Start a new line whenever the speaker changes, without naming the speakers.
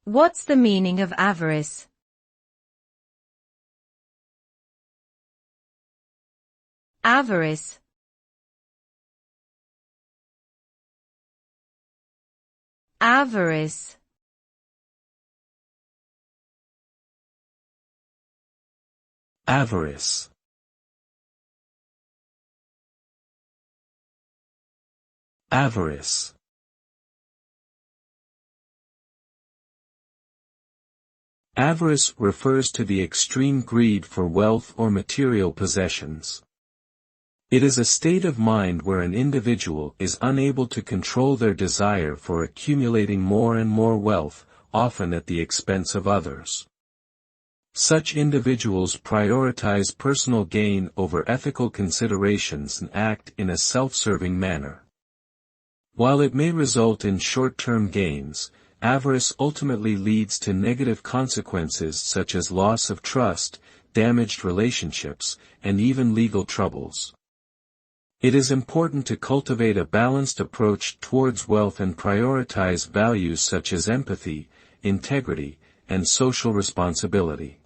What's the meaning of avarice? Avarice. Avarice.
Avarice. Avarice. Avarice refers to the extreme greed for wealth or material possessions. It is a state of mind where an individual is unable to control their desire for accumulating more and more wealth, often at the expense of others. Such individuals prioritize personal gain over ethical considerations and act in a self-serving manner. While it may result in short-term gains, avarice ultimately leads to negative consequences such as loss of trust, damaged relationships, and even legal troubles. It is important to cultivate a balanced approach towards wealth and prioritize values such as empathy, integrity, and social responsibility.